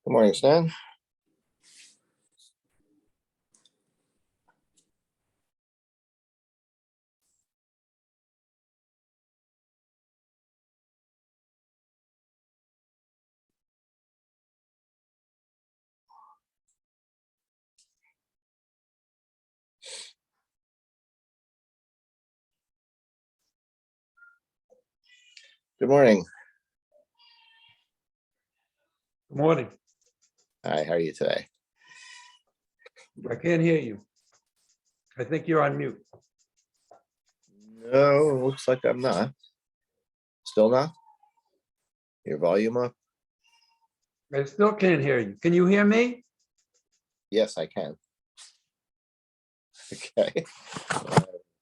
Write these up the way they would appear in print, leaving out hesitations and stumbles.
Good morning, Stan. Good morning. Good morning. Hi, how are you today? I can't hear you. I think you're on mute. No, looks like I'm not. Still not? Your volume up? I still can't hear you. Can you hear me? Yes, I can. Okay.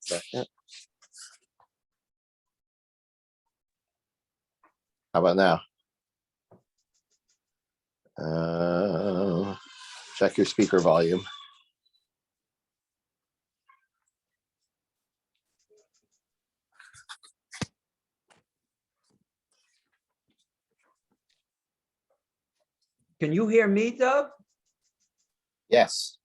Second. How about now? Check your speaker volume. Can you hear me, Doug? Yes.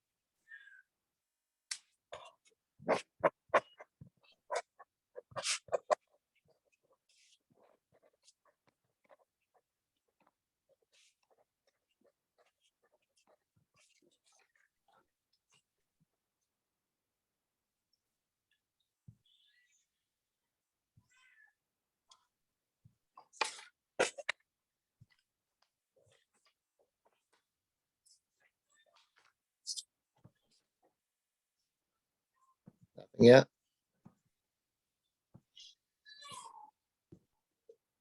Nothing yet?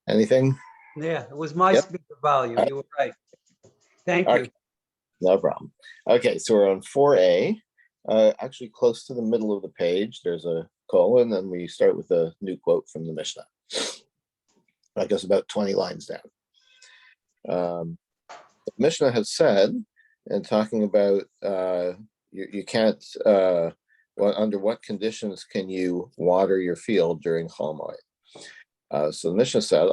Anything? Yeah, it was my Yep. speaker volume. You were right. Thank you. Okay. No problem. Okay, so we're on 4A, actually close to the middle of the page. There's a colon, and we start with a new quote from the Mishnah. I guess about 20 lines down. The Mishnah has said, and talking about you can't, under what conditions can you water your field during Chol Moed? So the Mishnah said,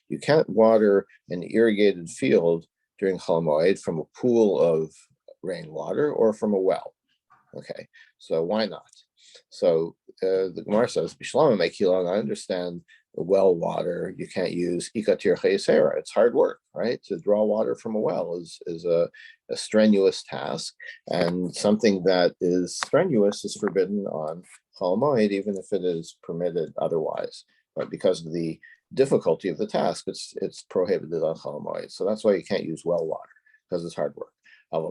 you can't water an irrigated field during Chol Moed from a pool of rainwater or from a well. Okay, so why not? So the Gemara says, I understand the well water you can't use ikatir chayesera. It's hard work, right? To draw water from a well is a strenuous task, and something that is strenuous is forbidden on Chol Moed, even if it is permitted otherwise. But because of the difficulty of the task, it's prohibited on Chol Moed. So that's why you can't use well water, because it's hard work. But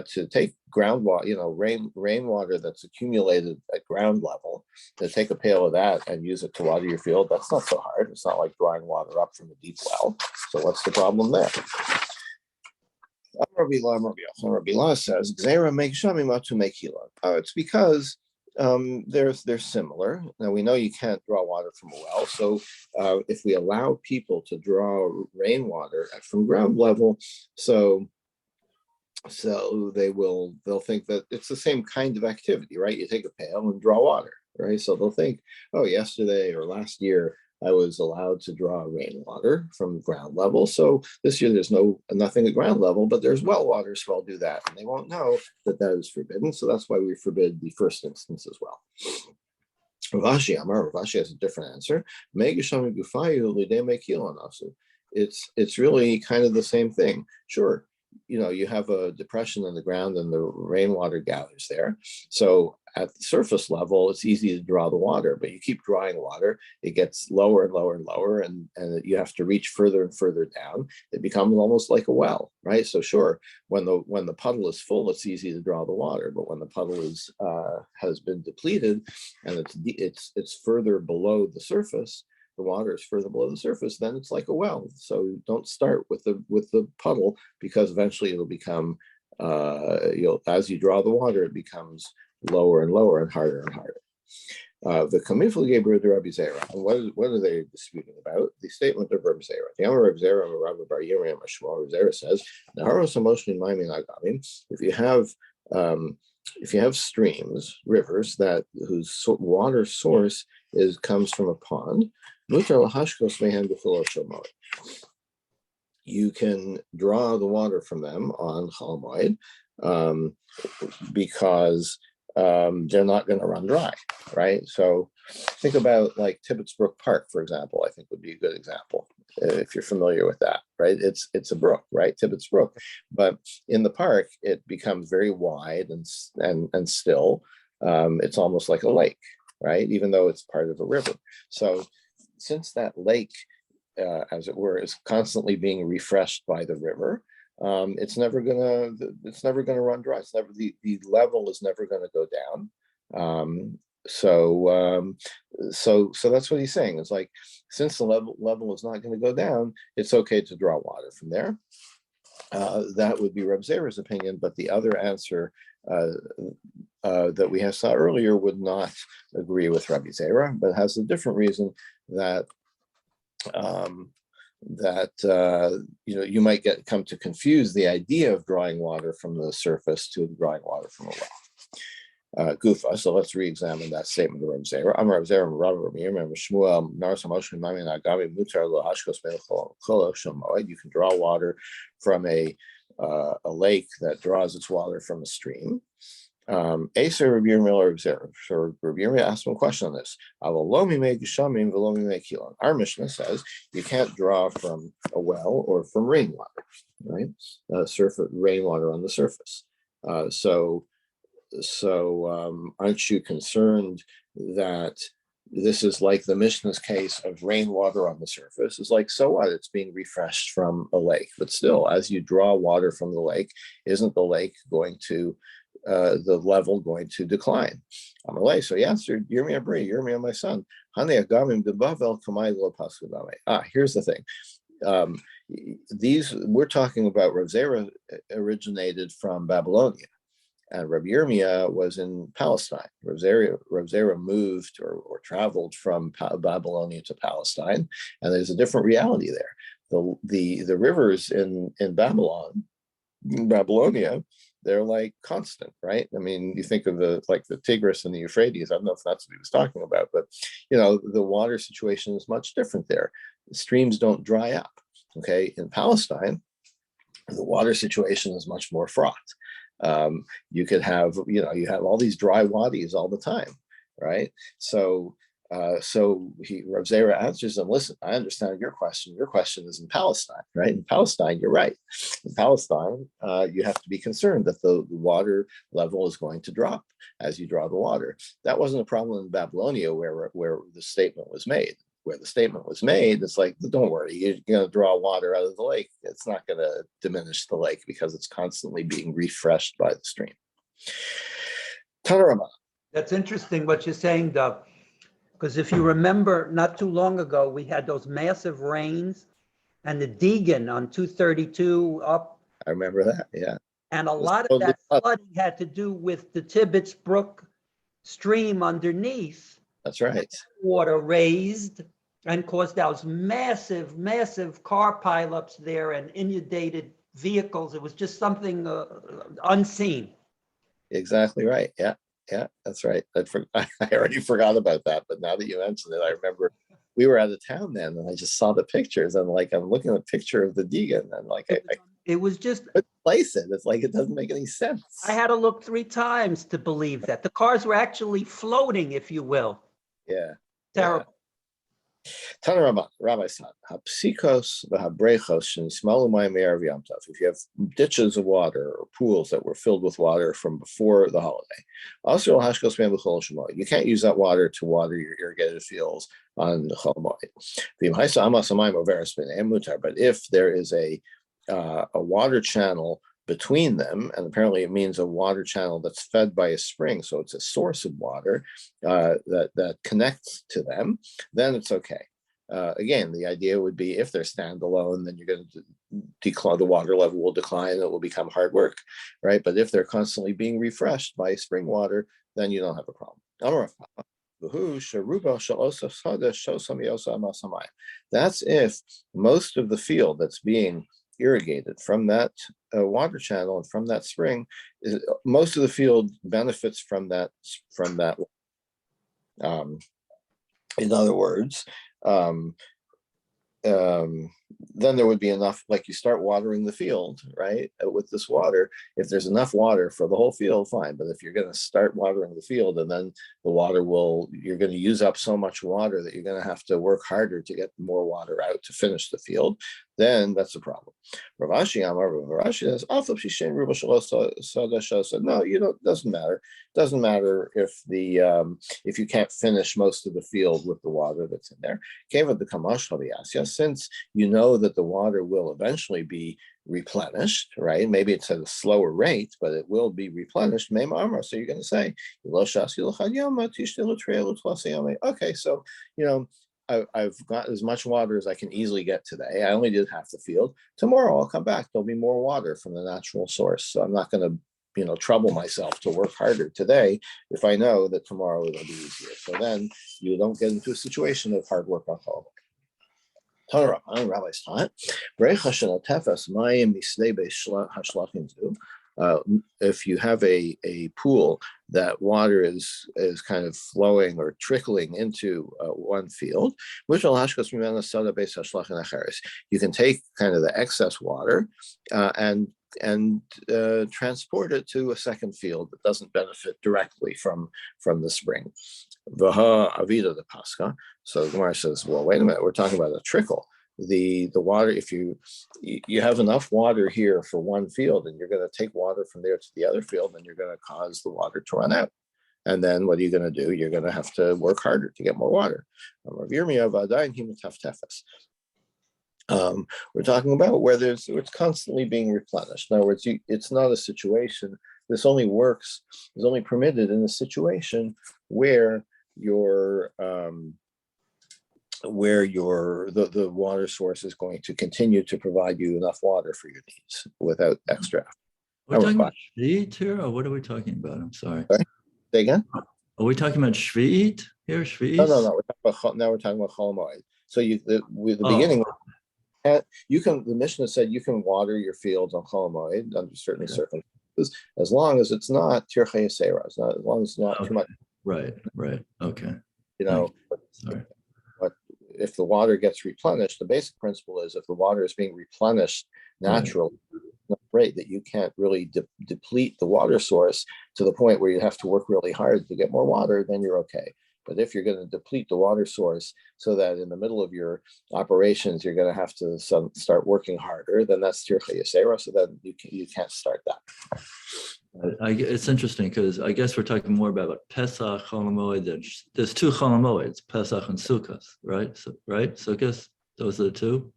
to take groundwater, rainwater that's accumulated at ground level, to take a pail of that and use it to water your field, that's not so hard. It's not like drawing water up from a deep well. So what's the problem there? Rabbi says, it's because they're similar. Now we know you can't draw water from a well, so if we allow people to draw rainwater from ground level, so they'll think that it's the same kind of activity, right? You take a pail and draw water, right? So they'll think, oh, yesterday or last year I was allowed to draw rainwater from ground level. So this year there's nothing at ground level, but there's well water, so I'll do that. And they won't know that that is forbidden. So that's why we forbid the first instance as well. Rav Ashi has a different answer. It's really kind of the same thing. Sure, you have a depression in the ground and the rainwater gathers there. So at the surface level, it's easy to draw the water, but you keep drawing water, it gets lower and lower and lower, and you have to reach further and further down. It becomes almost like a well, right? So sure, when the puddle is full, it's easy to draw the water, but when the puddle has been depleted and it's further below the surface, the water is further below the surface, then it's like a well. So don't start with the puddle, because eventually it'll become as you draw the water, it becomes lower and lower and harder and harder. The Kamifl Gebru de Rabbi Zera. And what are they disputing about? The statement of Rabbi Zera. The Amar Rabbi Zera, Rabbi Bar Yirmiyah Mashmuel, Rabbi Zera says, if you have streams, rivers whose water source comes from a pond, Mutar lahashkos mehen b'chol Moed. You can draw the water from them on Chol Moed, because they're not going to run dry, right? So think about like Tibbetts Brook Park, for example. I think would be a good example if you're familiar with that, right? It's a brook, right? Tibbetts Brook, but in the park it becomes very wide and still. It's almost like a lake, right? Even though it's part of a river. So since that lake, as it were, is constantly being refreshed by the river, it's never gonna run dry. It's never the level is never gonna go down. So that's what he's saying. It's like, since the level is not going to go down, it's okay to draw water from there. That would be Reb Zera's opinion, but the other answer that we have saw earlier would not agree with Rabbi Zera, but has a different reason that you might come to confuse the idea of drawing water from the surface to drawing water from a well. Gufa. So let's re-examine that statement of Reb Zera. Amar Reb Zera, Rav Yirmiyah, Shmuel, Naras Hamoshim, Mami Nagami, Mutar Lo Hashkos Chol Moed. You can draw water from a lake that draws its water from a stream. Aser Reb Yirmiyah, Reb Zera. So Reb Yirmiyah asked him a question on this. Our Mishnah says you can't draw from a well or from rainwater, right? Rainwater on the surface. So aren't you concerned that this is like the Mishnah's case of rainwater on the surface? It's like, so what? It's being refreshed from a lake. But still, as you draw water from the lake, isn't the lake going to, the level going to decline? So he answered, Yirmiyah, my son. Here's the thing. We're talking about Rav Zera originated from Babylonia. And Rabbi Yirmiyah was in Palestine. Rav Zera moved or traveled from Babylonia to Palestine, and there's a different reality there. The rivers in Babylonia, they're like constant, right? I mean, you think of the Tigris and the Euphrates. I don't know if that's what he was talking about, but the water situation is much different there. The streams don't dry up. Okay, in Palestine, the water situation is much more fraught. You could have, you have all these dry wadis all the time, right? So Rav Zera answers him, listen, I understand your question. Your question is in Palestine, right? In Palestine, you're right. In Palestine, you have to be concerned that the water level is going to drop as you draw the water. That wasn't a problem in Babylonia where the statement was made. Where the statement was made, it's like, don't worry, you're going to draw water out of the lake. It's not going to diminish the lake because it's constantly being refreshed by the stream. Tanorama. That's interesting what you're saying, Doug, because if you remember, not too long ago, we had those massive rains and the Deegan on 232 up. I remember that, yeah. And a lot of that flooding had to do with the Tibbetts Brook stream underneath. That's right. Water raised and caused those massive car pileups there and inundated vehicles. It was just something unseen. Exactly right. Yeah, that's right. I already forgot about that, but now that you mentioned it, I remember we were out of town then, and I just saw the pictures, and I'm looking at a picture of the Deegan, and it was just place it. It's like it doesn't make any sense. I had to look 3 times to believe that the cars were actually floating, if you will. Yeah. Terrible. Tanarama, Rabbi Sad, Hapsikos v'habrechos shenismalu mayim erev Yom Tov. If you have ditches of water or pools that were filled with water from before the holiday, also hashkos me'em b'chol Moed. You can't use that water to water your irrigated fields on the Chol Moed. But if there is a water channel between them, and apparently it means a water channel that's fed by a spring, so it's a source of water that connects to them, then it's okay. Again, the idea would be if they're standalone, then you're going to decline, the water level will decline, it will become hard work, right? But if they're constantly being refreshed by spring water, then you don't have a problem. That's if most of the field that's being irrigated from that water channel and from that spring, most of the field benefits from that. In other words, um, then there would be enough, like you start watering the field, right? With this water, if there's enough water for the whole field, fine. But if you're going to start watering the field and then you're going to use up so much water that you're going to have to work harder to get more water out to finish the field, then that's a problem. Rav Ashi said, no, doesn't matter. Doesn't matter if you can't finish most of the field with the water that's in there. Since you know that the water will eventually be replenished, right? Maybe it's at a slower rate, but it will be replenished. So you're going to say, okay, so I've got as much water as I can easily get today. I only did half the field. Tomorrow I'll come back. There'll be more water from the natural source. So I'm not going to trouble myself to work harder today if I know that tomorrow it'll be easier. So then you don't get into a situation of hard work on holiday. Rabbis taught, if you have a pool that water is kind of flowing or trickling into one field, you can take kind of the excess water and transport it to a second field that doesn't benefit directly from the spring. Vaha Avida the Pascha. So the Gemara says, well, wait a minute, we're talking about a trickle. The water, if you have enough water here for one field and you're going to take water from there to the other field, then you're going to cause the water to run out. And then what are you going to do? You're going to have to work harder to get more water. We're talking about where it's constantly being replenished. In other words, it's not a situation. This only works, is only permitted in a situation where the water source is going to continue to provide you enough water for your needs without extra. Are we talking about Shvi'it here, or what are we talking about? I'm sorry. Say again? Are we talking about Shvi'it here? Shvi'it? No. We're talking about Chol Moed. So beginning, the Mishnah said you can water your fields on Chol Moed under certain circumstances, as long as it's not Tirchei Yisera, as long as it's not too much. Right. Okay. Sorry. But if the water gets replenished, the basic principle is if the water is being replenished naturally, rate that you can't really deplete the water source to the point where you have to work really hard to get more water, then you're okay. But if you're going to deplete the water source so that in the middle of your operations you're going to have to start working harder, then that's Tirchei Yisera, so then you can't start that. It's interesting because I guess we're talking more about Pesach, Chol Moed. There's two Chol Moeds, Pesach and Sukkot, right? Sukkot, those are the two.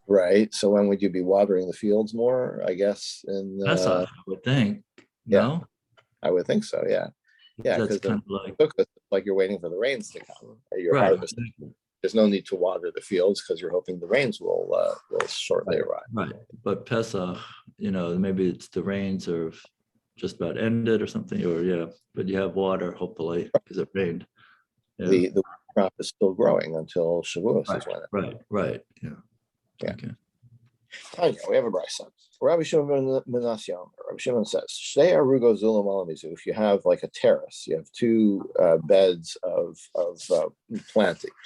Right. So when would you be watering the fields more? I guess in Pesach, I would think. No, I would think so. Yeah, that's kind of like you're waiting for the rains to come. Your right. harvest. There's no need to water the fields because you're hoping the rains will shortly arrive. Right. But Pesach, maybe it's the rains are just about ended or something, but you have water hopefully because it rained. Yeah. The crop is still growing until Shavuos is when it. Right. Yeah. Okay. We have a brisa. Rabbi Shimon says, if you have like a terrace, you have two beds of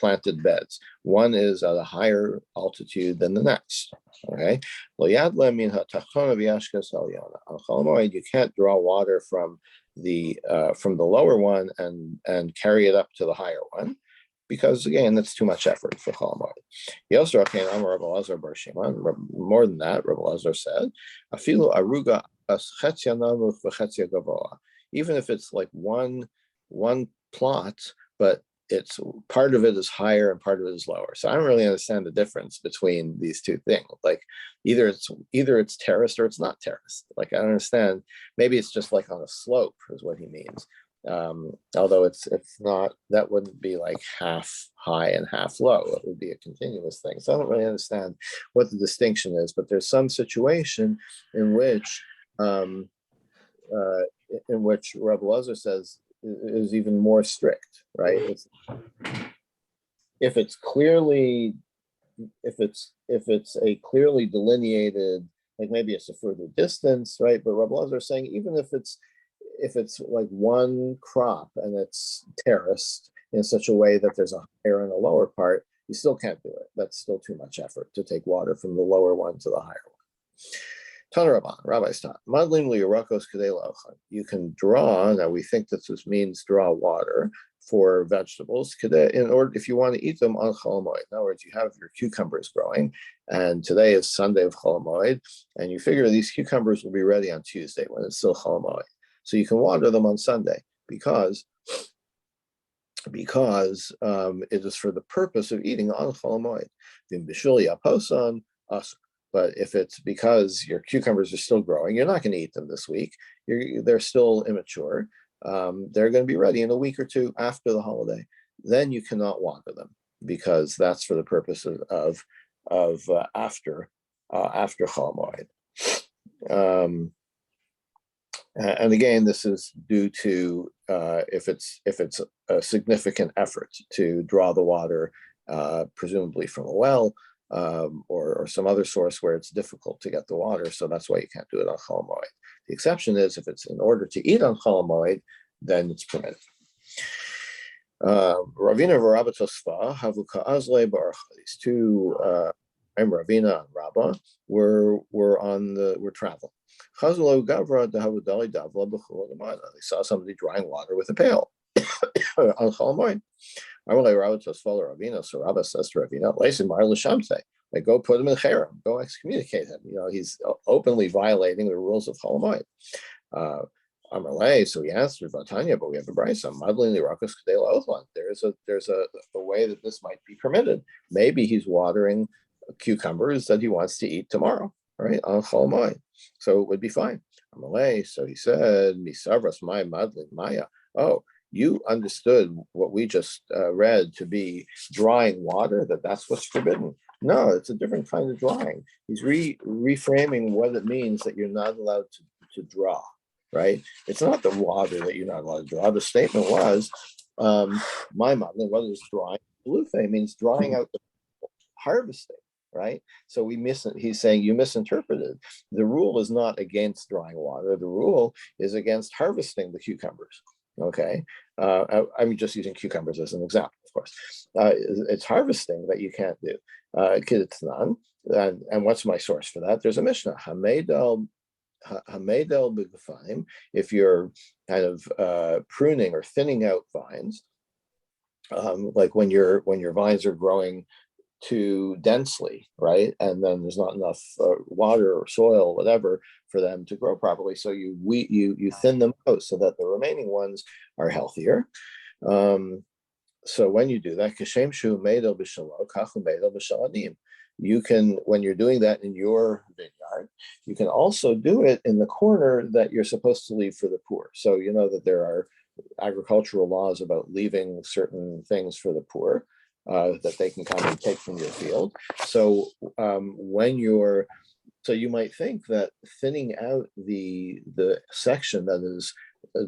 planted beds. One is at a higher altitude than the next. Okay. You can't draw water from the lower one and carry it up to the higher one, because again, that's too much effort for Chol Moed. More than that, Rabbi Elazar said, "Afilu aruga chetzia namuch v'chetzia gavoa." Even if it's like one plot, but it's part of it is higher and part of it is lower. So I don't really understand the difference between these two things. Like either it's terraced or it's not terraced. Like I don't understand. Maybe it's just like on a slope is what he means. Although it's not, that wouldn't be like half high and half low. It would be a continuous thing. So I don't really understand what the distinction is, but there's some situation in which Rabbi Elazar says is even more strict, right? If it's a clearly delineated, like maybe it's a further distance, right? But Rabbi Elazar is saying even if it's like one crop and it's terraced in such a way that there's a higher and a lower part, you still can't do it. That's still too much effort to take water from the lower one to the higher one. Tanaraban, Rabbi's taught, Madlim liyarakos kadei. You can draw, now we think that this means draw water for vegetables in order, if you want to eat them on Chol Moed. In other words, you have your cucumbers growing, and today is Sunday of Chol Moed, and you figure these cucumbers will be ready on Tuesday when it's still Chol Moed. So you can water them on Sunday because it is for the purpose of eating on Chol Moed. But if it's because your cucumbers are still growing, you're not going to eat them this week. They're still immature. They're going to be ready in a week or two after the holiday. Then you cannot water them because that's for the purpose of after Chol Moed. And again, this is due to if it's a significant effort to draw the water, presumably from a well or some other source where it's difficult to get the water. So that's why you can't do it on Chol Moed. The exception is if it's in order to eat on Chol Moed, then it's permitted. Ravina v'Rabba Tosfa havu ka'azle ba'archa. These two, Ravina and Rabba, were traveling. They saw somebody drawing water with a pail on Chol Moed. So Rabba says to Ravina, like, go put him in cherem, go excommunicate him. He's openly violating the rules of Chol Moed. So he answered Vatanya, but we have a brisa. There's a way that this might be permitted. Maybe he's watering cucumbers that he wants to eat tomorrow, right, on Chol Moed. So it would be fine. So he said, Misavras my madlin maya. Oh, you understood what we just read to be drawing water, that's what's forbidden. No, it's a different kind of drawing. He's reframing what it means that you're not allowed to draw, right? It's not the water that you're not allowed to draw. The statement was, my mother, what is drawing? Lufe means drawing out the harvesting, right? So he's saying you misinterpreted. The rule is not against drawing water. The rule is against harvesting the cucumbers. Okay, I'm just using cucumbers as an example, of course. It's harvesting that you can't do. Katan, and what's my source for that? There's a Mishnah, Hamed el B'Gefaim. If you're kind of pruning or thinning out vines, like when your vines are growing too densely, right? And then there's not enough water or soil, whatever, for them to grow properly. So you thin them out so that the remaining ones are healthier. So when you do that, you can, when you're doing that in your vineyard, you can also do it in the corner that you're supposed to leave for the poor. So you know that there are agricultural laws about leaving certain things for the poor. That they can come and take from your field. So so you might think that thinning out the section that is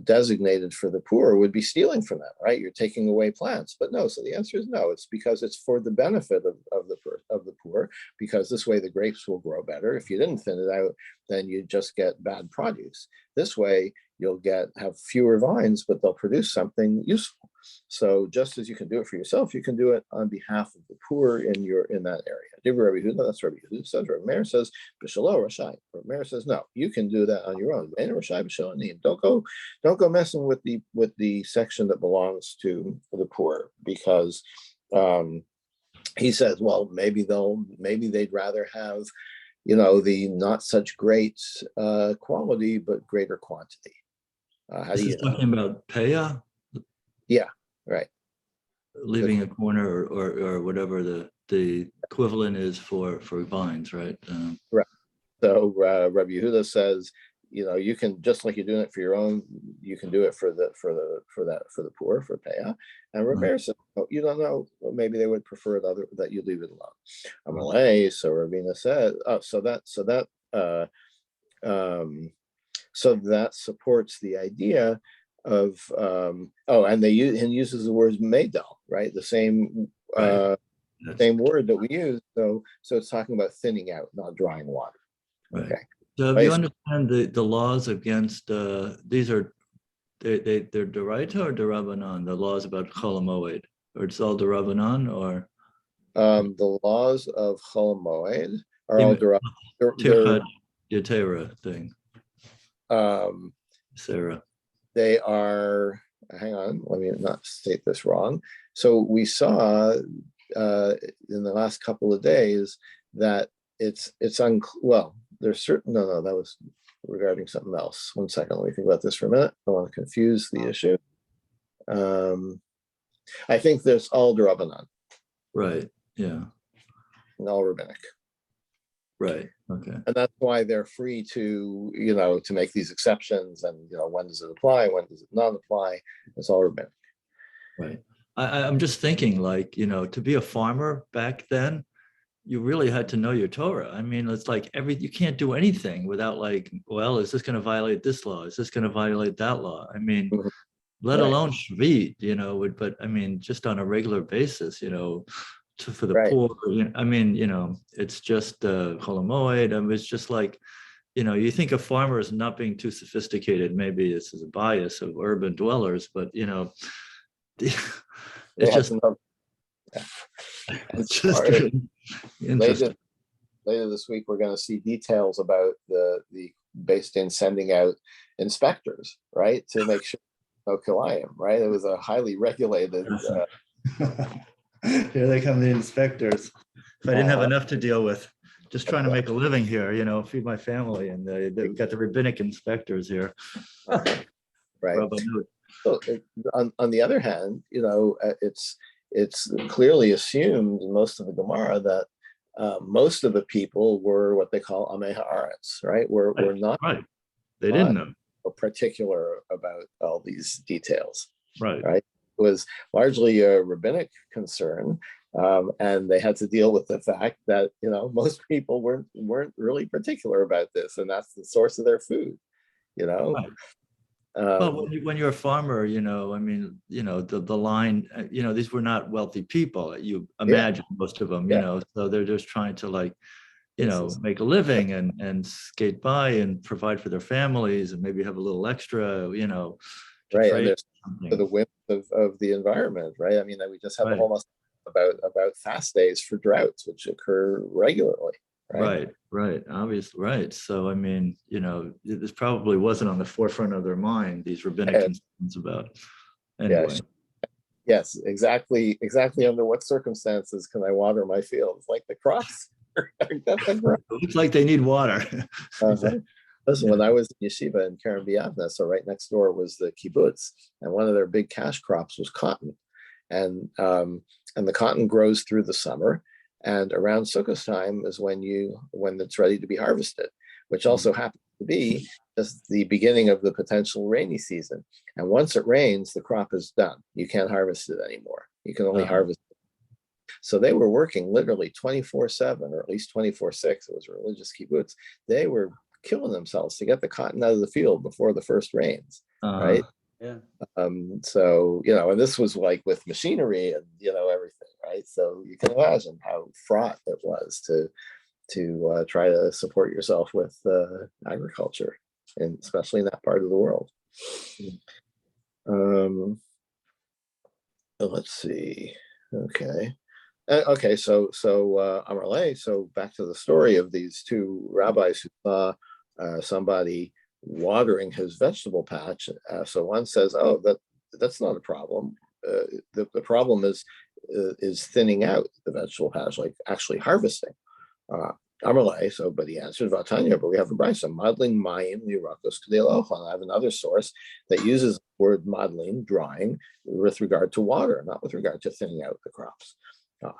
designated for the poor would be stealing from them, right? You're taking away plants, but no. So the answer is no. It's because it's for the benefit of the poor, because this way the grapes will grow better. If you didn't thin it out, then you just get bad produce. This way you'll have fewer vines, but they'll produce something useful. So just as you can do it for yourself, you can do it on behalf of the poor in that area. That's Rabbi Yehuda says. Rabbi Meir says, "B'shalo Rashai." Rabbi Meir says, "No, you can do that on your own. Don't go messing with the section that belongs to the poor, because he says, well, maybe they'd rather have, the not such great quality but greater quantity." How do you know? Talking about paya? Yeah, right. Leaving a corner or whatever the equivalent is for vines, right? Right. So Rabbi Yehuda says, you can, just like you're doing it for your own, you can do it for the poor, for paya. And Rabbi says, oh, you don't know, well, maybe they would prefer that you leave it alone. So Ravina said, so that supports the idea of and he uses the words meidel, right? The same same word that we use. So it's talking about thinning out, not drawing water. Right. Okay. So if you understand the laws against these are they're Deraita or Derabanan, the laws about Chol Moed, or it's all Derabanan, or The laws of Chol Moed are all derived. Tirchad Yetera thing, Um, Sarah. they are, hang on, let me not state this wrong. So we saw in the last couple of days that it's well, there's certain, no, that was regarding something else. One second, let me think about this for a minute. I don't want to confuse the issue. I think there's all Durabanan Right. Yeah. and all rabbinic. Right. Okay. And that's why they're free to, to make these exceptions and, when does it apply? When does it not apply? It's all rabbinic. Right. I'm just thinking, like, to be a farmer back then, you really had to know your Torah. I mean, it's like you can't do anything without like, well, is this going to violate this law? Is this going to violate that law? I mean, let Right. alone Shvit, but I mean, just on a regular basis, for the Right. poor, I mean, it's just Chol Moed. I mean, it's just like, you think of farmers not being too sophisticated. Maybe this is a bias of urban dwellers, but it's just, it's just really interesting. Later this week, we're going to see details about the based in sending out inspectors, right, to make sure no kilayim, right? It was a highly regulated. Here they come, the inspectors. If I didn't have enough to deal with, just trying to make a living here, feed my family, and they've got the rabbinic inspectors here. Right. So on the other hand, it's clearly assumed in most of the Gemara that most of the people were what they call Amei Haaretz, right? We're not right. They didn't know particular about all these details, right? It was largely a rabbinic concern, and they had to deal with the fact that most people weren't really particular about this, and that's the source of their food. Right. Well, when you're a farmer, I mean, the line, these were not wealthy people. You imagine most of them, so they're just trying to like, make a living and skate by and provide for their families and maybe have a little extra, right. And there's for the whim of the environment, right? I mean, we just have a whole lot about fast days for droughts, which occur regularly. Right. Obviously, right. So, I mean, this probably wasn't on the forefront of their mind, these rabbinic concerns about. Anyway. Yes, exactly. Under what circumstances can I water my fields? Like the crops. It looks like they need water. Listen, when I was in yeshiva in Keren B'Yavneh, so right next door was the kibbutz, and one of their big cash crops was cotton, and the cotton grows through the summer, and around Sukkot time is when it's ready to be harvested, which also happens to be just the beginning of the potential rainy season. And once it rains, the crop is done. You can't harvest it anymore. You can only harvest it. So they were working literally 24/7, or at least 24/6. It was a religious kibbutz. They were killing themselves to get the cotton out of the field before the first rains, right? Yeah. So, and this was like with machinery and, everything, right? So you can imagine how fraught it was to try to support yourself with agriculture, and especially in that part of the world. Let's see. Okay, so Amarle, so back to the story of these two rabbis who saw somebody watering his vegetable patch. So one says, "Oh, that's not a problem. The problem is thinning out the vegetable patch, like actually harvesting." Amarle, but he answered Vatanya, but we have a brisa, modeling mayim lirakos k'dei. I have another source that uses the word modeling, drying, with regard to water, not with regard to thinning out the crops. So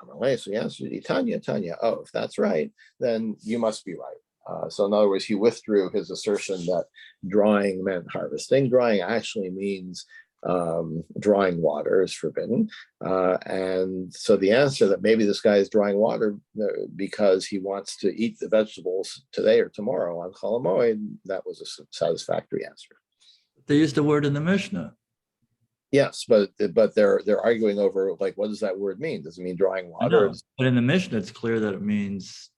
he answered, Tanya. Oh, if that's right, then you must be right. So in other words, he withdrew his assertion that drying meant harvesting. Drying actually means drawing water is forbidden. And so the answer that maybe this guy is drawing water because he wants to eat the vegetables today or tomorrow on Chol Moed, that was a satisfactory answer. They used the word in the Mishnah. Yes, but they're arguing over, like, what does that word mean? Does it mean drawing water? But in the Mishnah, it's clear that it means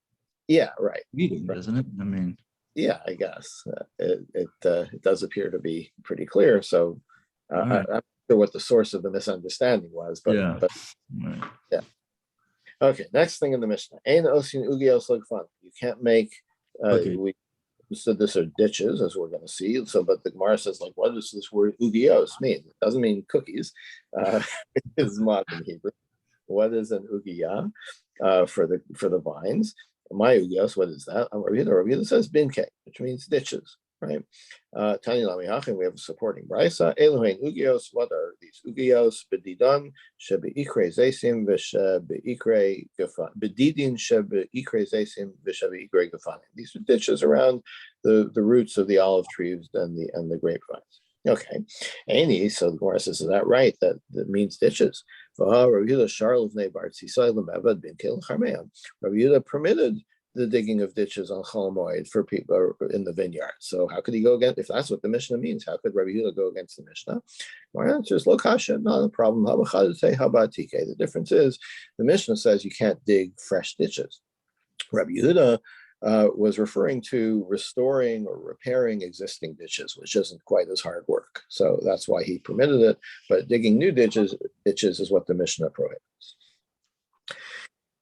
right. Eating, right. Doesn't it? I mean, yeah, I guess it does appear to be pretty clear. So I'm not sure what the source of the misunderstanding was, but right. yeah. Okay, next thing in the Mishnah. Ein osin ugios legfan. You can't make, Okay. we said this are ditches, as we're going to see. So, but the Gemara says, like, what does this word ugios mean? It doesn't mean cookies. It's modern Hebrew. What is an ugiya for the vines? My ugios, what is that? Rabbi says binke, which means ditches, right? Tani Lami we have a supporting brisa. Elohein ugios. What are these ugios? Bedidon shebeikre zesim v'shebeikre gefan. Bedidin shebeikre zesim v'shebeikre gefan. These are ditches around the roots of the olive trees and the grapevines. Okay, so the Gemara says, is that right? That means ditches. Rabbi Yehuda permitted the digging of ditches on Chol Moed for people in the vineyard. So how could he go against, if that's what the Mishnah means, how could Rabbi Yehuda go against the Mishnah? My answer is, lo kasha, not a problem. The difference is, the Mishnah says you can't dig fresh ditches. Rabbi Yehuda was referring to restoring or repairing existing ditches, which isn't quite as hard work. So that's why he permitted it. But digging new ditches is what the Mishnah prohibits.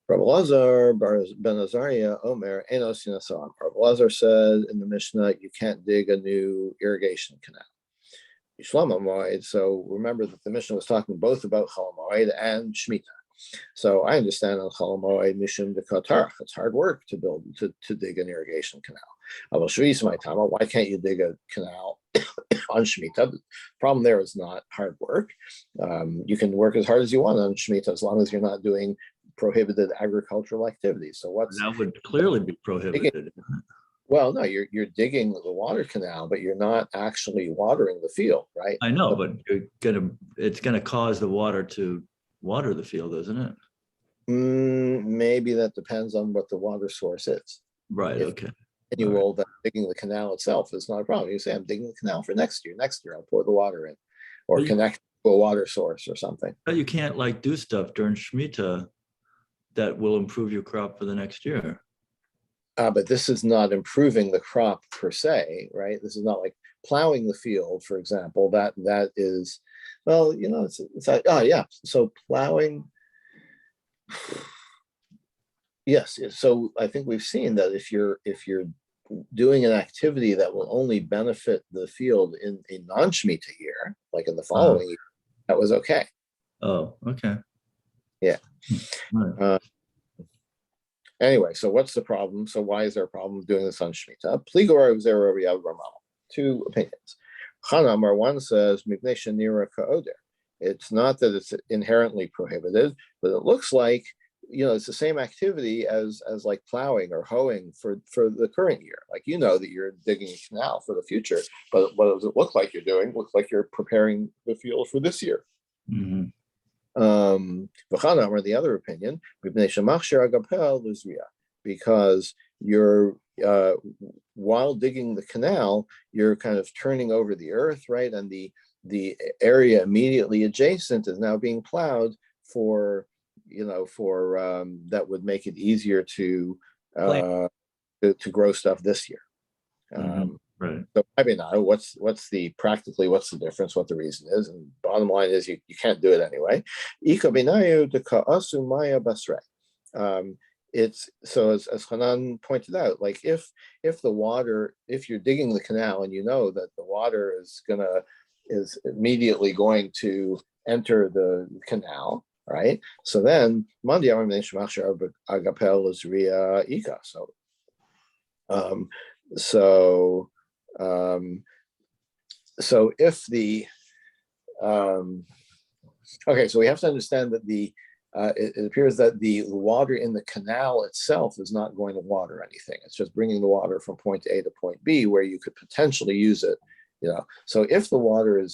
Rabbi Lazar ben Azariah Omer Enos Yinasam. Rabbi Lazar said in the Mishnah, you can't dig a new irrigation canal. So remember that the Mishnah was talking both about Chol Moed and Shemitah. So I understand on Chol Moed Mishum de Katarach, it's hard work to dig an irrigation canal. Why can't you dig a canal on Shemitah? The problem there is not hard work. You can work as hard as you want on Shemitah as long as you're not doing prohibited agricultural activities. So that would clearly be prohibited. Well, no, you're digging the water canal, but you're not actually watering the field, right? I know, but it's gonna cause the water to water the field, isn't it? Maybe that depends on what the water source is. Right. Okay. Annual, that digging the canal itself is not a problem. You say, I'm digging the canal for next year. Next year, I'll pour the water in, or connect to a water source or something. But you can't do stuff during Shemitah that will improve your crop for the next year. But this is not improving the crop per se, right? This is not like plowing the field, for example. That is, well, it's like, yeah. So plowing, yes. So I think we've seen that if you're doing an activity that will only benefit the field in a non-Shemitah year, like in the following year, that was okay. Oh, okay. Yeah. Right. Anyway, so what's the problem? So why is there a problem doing this on Shemitah? Pligor of Zera Ramal. Two opinions. Chanamar, one says, Mipnei Shanira Ka'oder. It's not that it's inherently prohibited, but it looks like, it's the same activity as like plowing or hoeing for the current year. Like, that you're digging a canal for the future, but what does it look like you're doing? It looks like you're preparing the field for this year. Mm-hmm. Or the other opinion, because you're while digging the canal, you're kind of turning over the earth, right? And the area immediately adjacent is now being plowed for that would make it easier to grow stuff this year. Right. So I mean, what's the difference, what the reason is, and bottom line is you can't do it anyway. It's so as Hanan pointed out, like if you're digging the canal and you know that the water is immediately going to enter the canal, right? So then so if the okay, so we have to understand that it appears that the water in the canal itself is not going to water anything. It's just bringing the water from point A to point B, where you could potentially use it. So if the water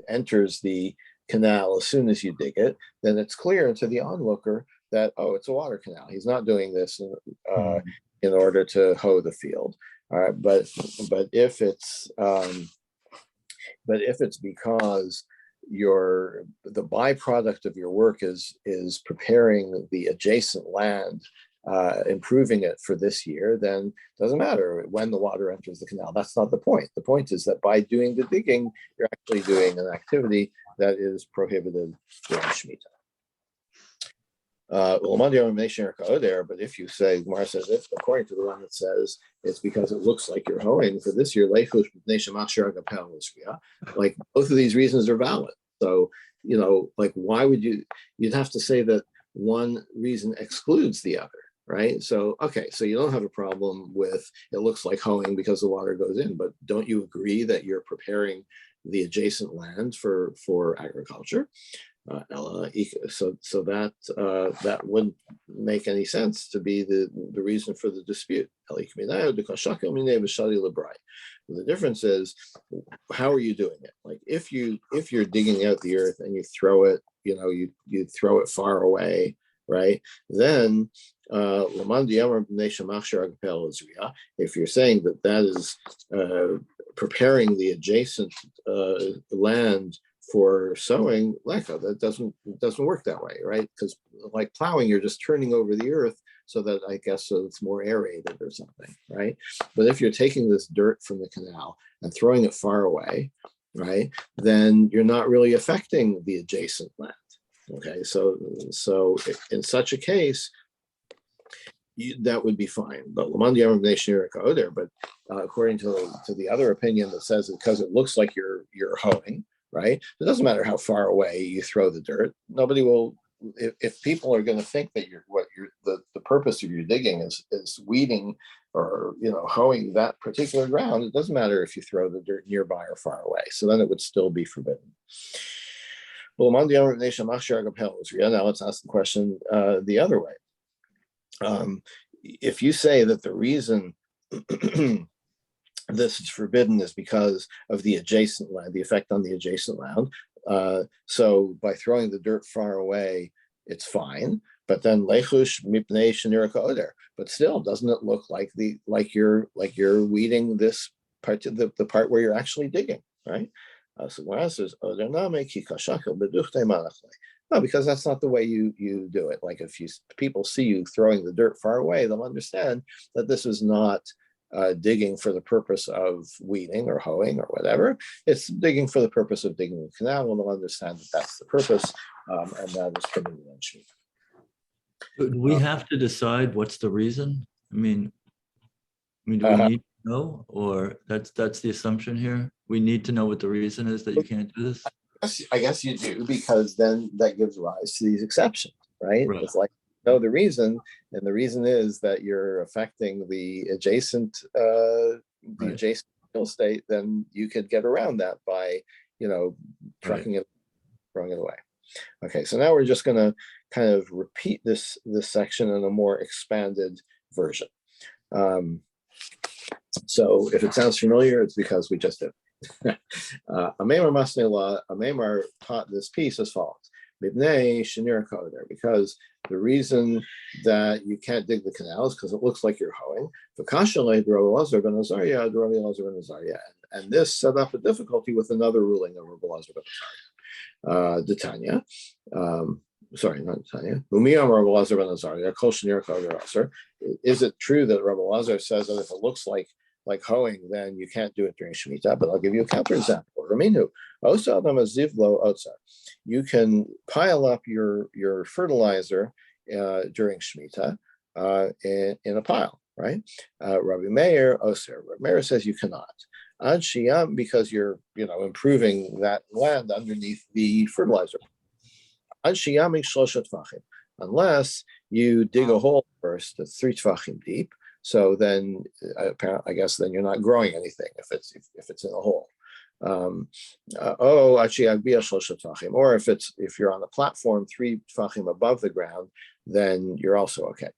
enters the canal as soon as you dig it, then it's clear to the onlooker that, it's a water canal. He's not doing this in order to hoe the field. All right, but if it's because the byproduct of your work is preparing the adjacent land, improving it for this year, then it doesn't matter when the water enters the canal. That's not the point. The point is that by doing the digging, you're actually doing an activity that is prohibited during Shemitah. But if you say, Gemara says, if according to the one that says it's because it looks like you're hoeing for this year, like both of these reasons are valid. So, like, why would you'd have to say that one reason excludes the other, right? So, okay, so you don't have a problem with it looks like hoeing because the water goes in, but don't you agree that you're preparing the adjacent land for agriculture? So that wouldn't make any sense to be the reason for the dispute. The difference is, how are you doing it? Like if you're digging out the earth and you throw it, you throw it far away, right? Then if you're saying that is preparing the adjacent land for sowing, that doesn't work that way, right? Because like plowing, you're just turning over the earth so that so it's more aerated or something, right? But if you're taking this dirt from the canal and throwing it far away, right, then you're not really affecting the adjacent land. Okay, so in such a case, that would be fine. But according to the other opinion that says because it looks like you're hoeing, right? It doesn't matter how far away you throw the dirt. Nobody will. If people are going to think that the purpose of your digging is weeding or hoeing that particular ground, it doesn't matter if you throw the dirt nearby or far away. So then it would still be forbidden. Well, now let's ask the question the other way. If you say that the reason this is forbidden is because of the adjacent land, the effect on the adjacent land. So by throwing the dirt far away, it's fine. But then lechush mipnei sheniraka oder. But still, doesn't it look like you're weeding this part of the part where you're actually digging, right? So Gemara says, no, because that's not the way you do it. Like if people see you throwing the dirt far away, they'll understand that this is not digging for the purpose of weeding or hoeing or whatever. It's digging for the purpose of digging the canal, and they'll understand that that's the purpose, and that is permitted on Shemitah. Do we have to decide what's the reason? I mean, do we need to know, or that's the assumption here? We need to know what the reason is that you can't do this? I guess you do, because then that gives rise to these exceptions, right? It's like, know the reason, and the reason is that you're affecting the adjacent adjacent real estate, then you could get around that by trucking it, throwing it away. Okay, so now we're just going to kind of repeat this section in a more expanded version. So if it sounds familiar, it's because we just did. Amemar taught this piece as follows: because the reason that you can't dig the canal is because it looks like you're hoeing. And this set up a difficulty with another ruling of Rabbi Elazar ben Azariah. Detanya, sorry, not Detanya. Is it true that Rabbi Elazar says that if it looks like hoeing, then you can't do it during Shemitah? But I'll give you a counterexample. You can pile up your fertilizer during Shemitah in a pile, right? Rabbi Meir says you cannot. Ad Shiyam, because you're improving that land underneath the fertilizer. Ad Shiyam shlosha tfachim, unless you dig a hole first that's 3 tfachim deep. So then, I guess then you're not growing anything if it's in a hole. Or if you're on a platform 3 tfachim above the ground, then you're also okay.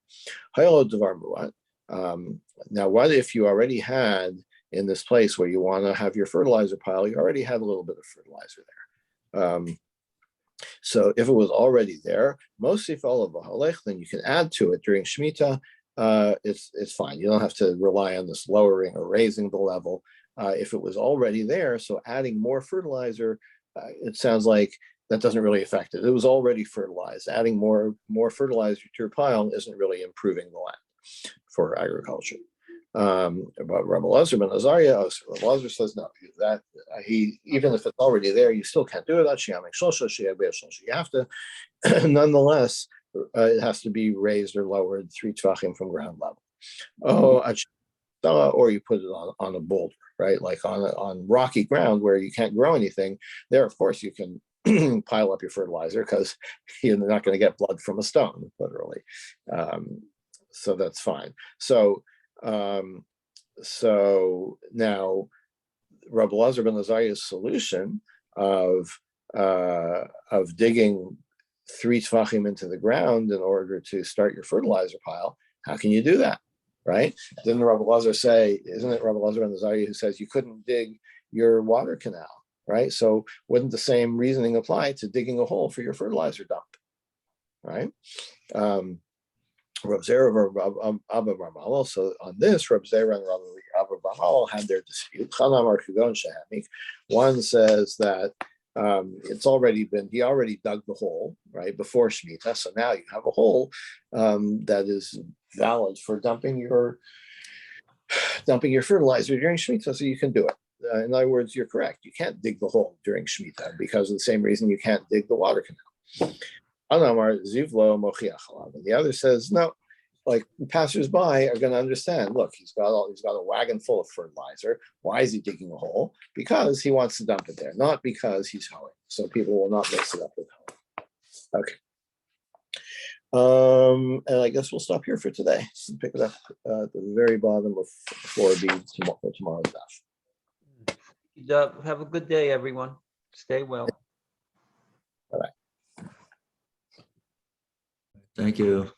Now, what if you already had in this place where you want to have your fertilizer pile, you already had a little bit of fertilizer there. So if it was already there, then you can add to it during Shemitah. It's fine. You don't have to rely on this lowering or raising the level. If it was already there, so adding more fertilizer, it sounds like that doesn't really affect it. It was already fertilized. Adding more fertilizer to your pile isn't really improving the land for agriculture. But Rabbi Elazar ben Azariah, Rabbi Elazar says no. That even if it's already there, you still can't do it. You have to, nonetheless, it has to be raised or lowered 3 tvachim from ground level. Or you put it on a boulder, right? Like on rocky ground where you can't grow anything. There, of course, you can pile up your fertilizer because you're not going to get blood from a stone, literally. So that's fine. So now Rabbi Elazar ben Azariah's solution of digging 3 tvachim into the ground in order to start your fertilizer pile, how can you do that, right? Didn't Rabbi Elazar say, isn't it Rabbi Elazar ben Azariah who says you couldn't dig your water canal, right? So wouldn't the same reasoning apply to digging a hole for your fertilizer dump, right? Reb Zera and Abba Ramal. So on this, Reb Zera and Abba Ramal had their dispute. One says that he already dug the hole, right, before Shemitah. So now you have a hole that is valid for dumping your fertilizer during Shemitah, so you can do it. In other words, you're correct. You can't dig the hole during Shemitah because of the same reason you can't dig the water canal. And the other says, no, like passersby are going to understand, look, he's got a wagon full of fertilizer. Why is he digging a hole? Because he wants to dump it there, not because he's hoeing. So people will not mix it up with hoeing. Okay. And I guess we'll stop here for today and pick it up at the very bottom of floor B for tomorrow's daf. Have a good day, everyone. Stay well. Bye-bye. Thank you.